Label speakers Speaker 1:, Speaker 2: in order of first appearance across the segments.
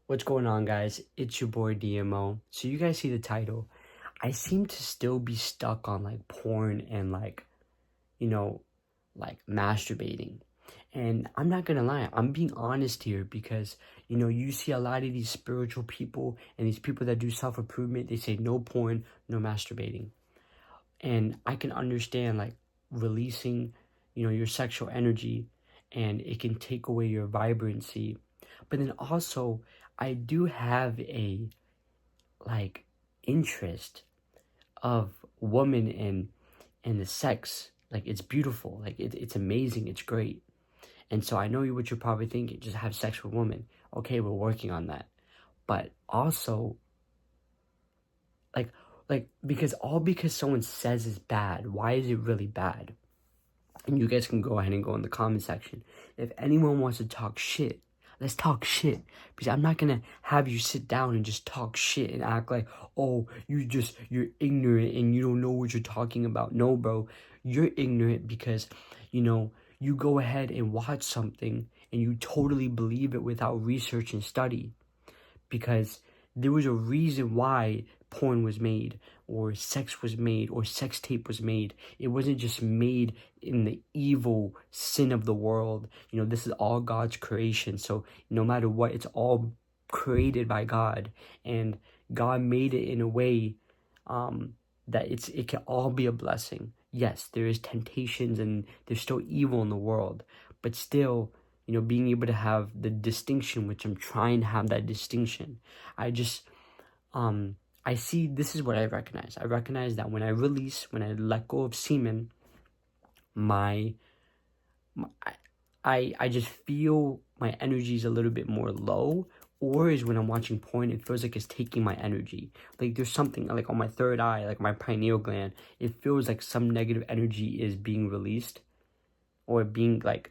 Speaker 1: What's going on, guys? It's your boy DMO. So you guys see the title. I seem to still be stuck on like porn and you know, like masturbating. And I'm not gonna lie, I'm being honest here because, you see a lot of these spiritual people and these people that do self-improvement, they say no porn, no masturbating. And I can understand like releasing, your sexual energy, and it can take away your vibrancy. But then also, I do have a like interest of woman and the sex. Like it's beautiful, like it's amazing, it's great. And so I know what you're probably thinking, just have sex with women. Okay, we're working on that. But also, like because someone says it's bad, why is it really bad? And you guys can go ahead and go in the comment section. If anyone wants to talk shit, let's talk shit. Because I'm not gonna have you sit down and just talk shit and act like, oh, you're ignorant and you don't know what you're talking about. No, bro, you're ignorant because, you go ahead and watch something and you totally believe it without research and study. Because there was a reason why porn was made, or sex was made, or sex tape was made. It wasn't just made in the evil sin of the world. This is all God's creation. So no matter what, it's all created by God, and God made it in a way that it can all be a blessing. Yes, there is temptations and there's still evil in the world, but still, being able to have the distinction, which I'm trying to have that distinction. I see, this is what I recognize. I recognize that when I let go of semen, my I just feel my energy is a little bit more low, or is when I'm watching porn, it feels like it's taking my energy. Like there's something like on my third eye, like my pineal gland, it feels like some negative energy is being released or being like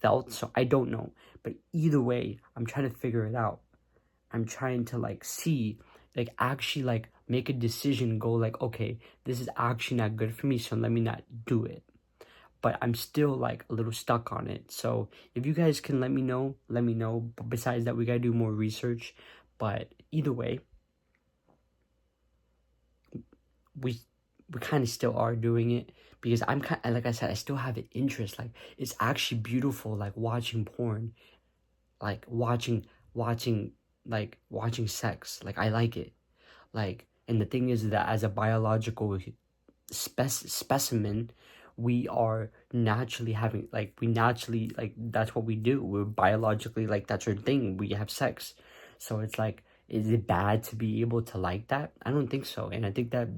Speaker 1: felt. So I don't know, but either way, I'm trying to figure it out. I'm trying to see, actually make a decision, go like, okay, this is actually not good for me, so let me not do it. But I'm still a little stuck on it. So if you guys can let me know, let me know. But besides that, we gotta do more research. But either way, we kind of still are doing it, because I'm kind of, like I said, I still have an interest. Like it's actually beautiful, like watching porn, like watching watching sex. Like I like it. And the thing is that as a biological specimen, we are naturally having that's what we do. We're biologically, that's our thing. We have sex. So it's is it bad to be able to like that? I don't think so. And I think that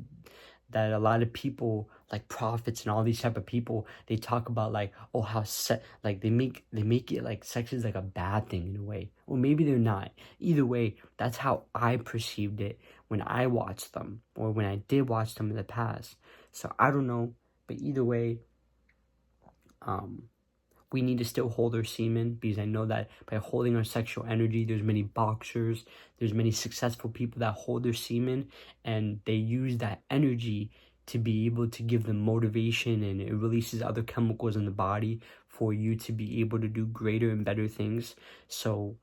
Speaker 1: a lot of people, like prophets and all these type of people, they talk about oh, how they make it like sex is like a bad thing in a way, or maybe they're not. Either way, that's how I perceived it when I watched them, or when I did watch them in the past. So I don't know, but either way, we need to still hold our semen, because I know that by holding our sexual energy, there's many boxers, there's many successful people that hold their semen, and they use that energy to be able to give them motivation, and it releases other chemicals in the body for you to be able to do greater and better things. So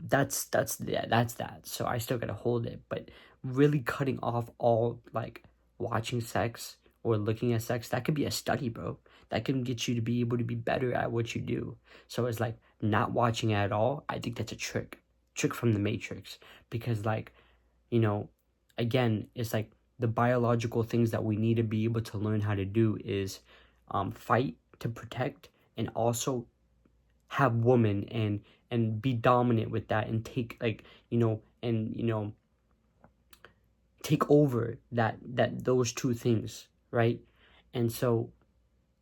Speaker 1: that's that. So I still gotta hold it, but really cutting off all watching sex or looking at sex, that could be a study, bro. That can get you to be able to be better at what you do. So it's not watching at all. I think that's a trick from the Matrix, because again, it's the biological things that we need to be able to learn how to do is fight to protect, and also have woman and be dominant with that, and take take over those two things, right? And so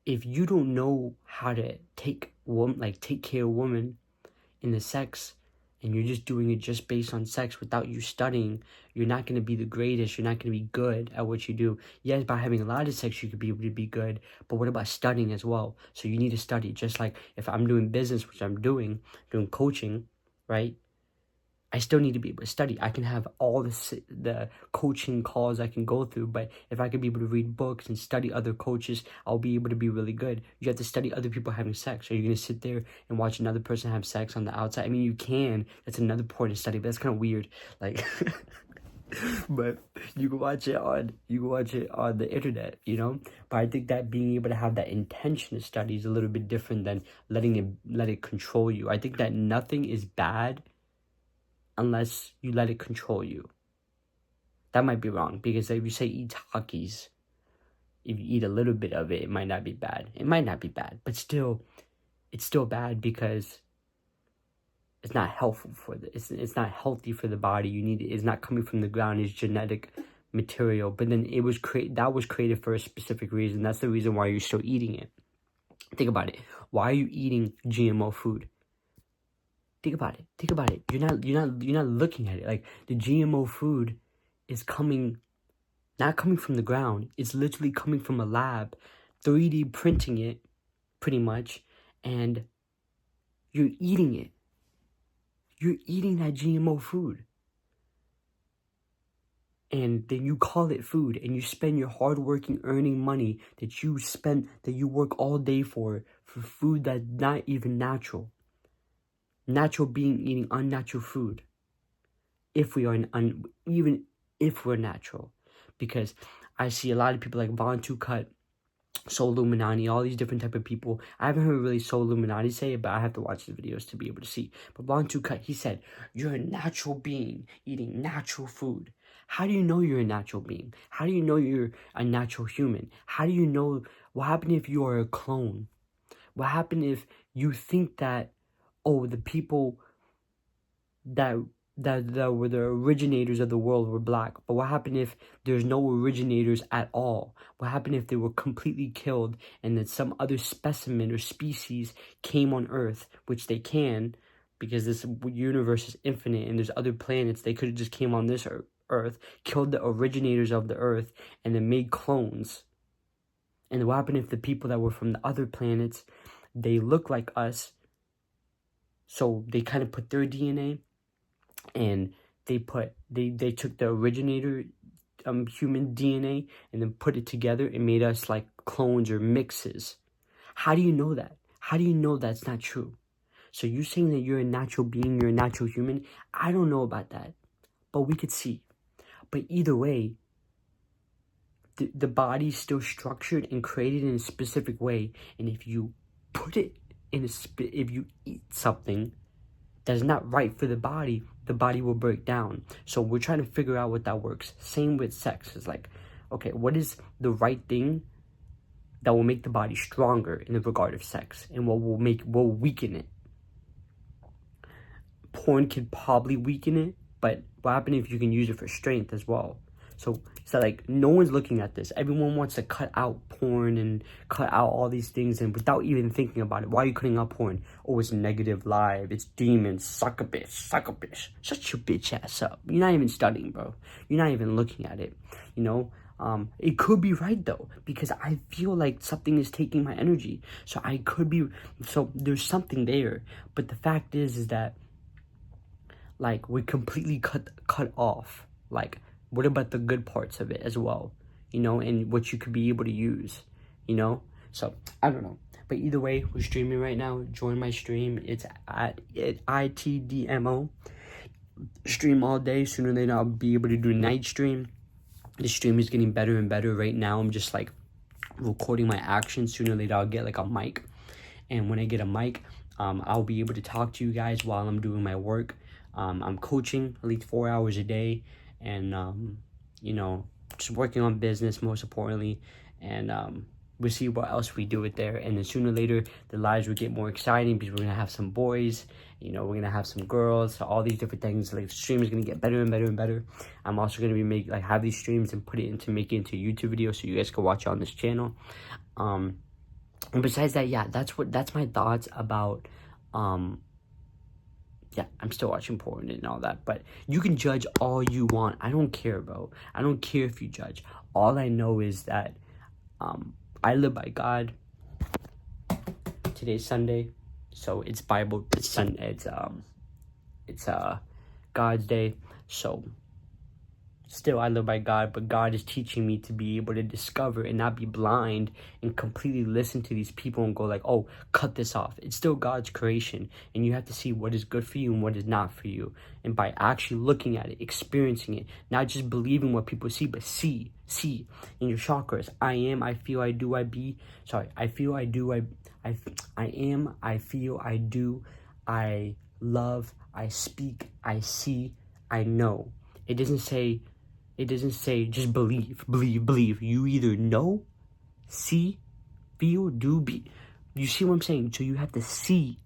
Speaker 1: if you don't know how to take care of woman in the sex, and you're just doing it just based on sex without you studying, you're not going to be the greatest. You're not going to be good at what you do. Yes, by having a lot of sex, you could be able to be good, but what about studying as well? So you need to study. Just like if I'm doing business, which I'm doing coaching, right? I still need to be able to study. I can have all the coaching calls I can go through, but if I could be able to read books and study other coaches, I'll be able to be really good. You have to study other people having sex. Are you going to sit there and watch another person have sex on the outside? I mean, you can. That's another point to study, but that's kind of weird. Like, but you can watch it on the internet, you know. But I think that being able to have that intention to study is a little bit different than let it control you. I think that nothing is bad unless you let it control you. That might be wrong, because if you say eat Takis, if you eat a little bit of it, it might not be bad. It might not be bad, but still, it's still bad because it's not helpful for it's not healthy for the body. It's not coming from the ground. It's genetic material, but then that was created for a specific reason. That's the reason why you're still eating it. Think about it. Why are you eating GMO food? Think about it. You're not looking at it. Like, the GMO food is not coming from the ground. It's literally coming from a lab, 3D printing it, pretty much, and you're eating it. You're eating that GMO food. And then you call it food, and you spend your hardworking earning money that you work all day for food that's not even natural. Natural being eating unnatural food. If we are even if we're natural, because I see a lot of people like Von Two Cut, Soul Illuminati, all these different type of people. I haven't heard really Soul Illuminati say it, but I have to watch the videos to be able to see. But Von Two Cut, he said, "You're a natural being eating natural food." How do you know you're a natural being? How do you know you're a natural human? How do you know? What happened if you are a clone? What happened if you think that, oh, the people that were the originators of the world were black? But what happened if there's no originators at all? What happened if they were completely killed and then some other specimen or species came on Earth, which they can, because this universe is infinite and there's other planets. They could have just came on this Earth, killed the originators of the Earth, and then made clones. And what happened if the people that were from the other planets, they look like us, so they kind of put their DNA, and they took the originator human DNA and then put it together and made us like clones or mixes? How do you know that? How do you know that's not true? So you saying that you're a natural being, you're a natural human, I don't know about that, but we could see. But either way, the body's still structured and created in a specific way, and if you put it in if you eat something that's not right for the body will break down. So we're trying to figure out what that works. Same with sex. It's like, okay, what is the right thing that will make the body stronger in the regard of sex, and what will weaken it? Porn could probably weaken it, but what happens if you can use it for strength as well? So like, no one's looking at this. Everyone wants to cut out porn and cut out all these things, and without even thinking about it. Why are you cutting out porn? Oh, it's negative live. It's demons. Suck a bitch. Shut your bitch ass up. You're not even studying, bro. You're not even looking at it. You know, it could be right though, because I feel like something is taking my energy. So there's something there. But the fact is that, like, we're completely cut off. Like, what about the good parts of it as well, you know, and what you could be able to use, you know? So, I don't know. But either way, we're streaming right now. Join my stream. It's at ITDMO. Stream all day. Sooner or later, I'll be able to do a night stream. The stream is getting better and better. Right now, I'm just, like, recording my actions. Sooner or later, I'll get, like, a mic. And when I get a mic, I'll be able to talk to you guys while I'm doing my work. I'm coaching at least 4 hours a day. And, you know, just working on business, most importantly, and we'll see what else we do with there. And then sooner or later, the lives will get more exciting, because we're going to have some boys, you know, we're going to have some girls, so all these different things. Like, the stream is going to get better and better and better. I'm also going to be have these streams and make it into a YouTube video, so you guys can watch it on this channel. And besides that, yeah, that's my thoughts about, yeah, I'm still watching porn and all that, but you can judge all you want. I don't care, bro. I don't care if you judge. All I know is that I live by God. Today's Sunday, so it's Bible. It's Sunday. It's God's day. So still, I live by God, but God is teaching me to be able to discover and not be blind and completely listen to these people and go like, oh, cut this off. It's still God's creation, and you have to see what is good for you and what is not for you. And by actually looking at it, experiencing it, not just believing what people see, but see in your chakras. I am, I feel, I do, I be. Sorry, I feel, I do, I am, I feel, I do, I love, I speak, I see, I know. It doesn't say just believe. You either know, see, feel, do, be. You see what I'm saying? So you have to see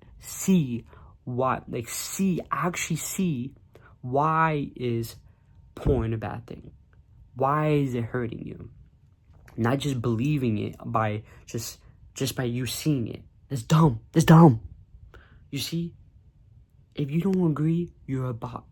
Speaker 1: what, like actually see why is porn a bad thing? Why is it hurting you? Not just believing it by just by you seeing it. That's dumb. You see? If you don't agree, you're a bot.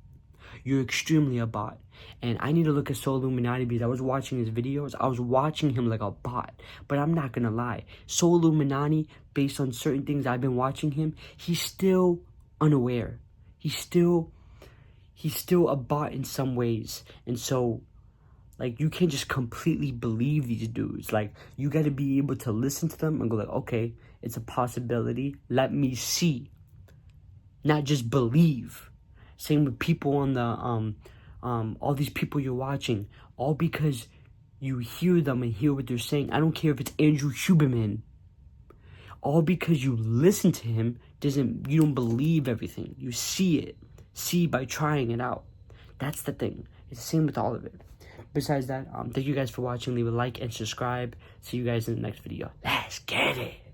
Speaker 1: You're extremely a bot. And I need to look at Soul Illuminati because I was watching his videos. I was watching him like a bot. But I'm not going to lie. Soul Illuminati, based on certain things I've been watching him, he's still unaware. He's still a bot in some ways. And so, like, you can't just completely believe these dudes. Like, you got to be able to listen to them and go like, okay, it's a possibility. Let me see. Not just believe. Same with people on the, all these people you're watching, all because you hear them and hear what they're saying. I don't care if it's Andrew Huberman. All because you listen to him you don't believe everything. You see it. See by trying it out. That's the thing. It's the same with all of it. Besides that, thank you guys for watching. Leave a like and subscribe. See you guys in the next video. Let's get it.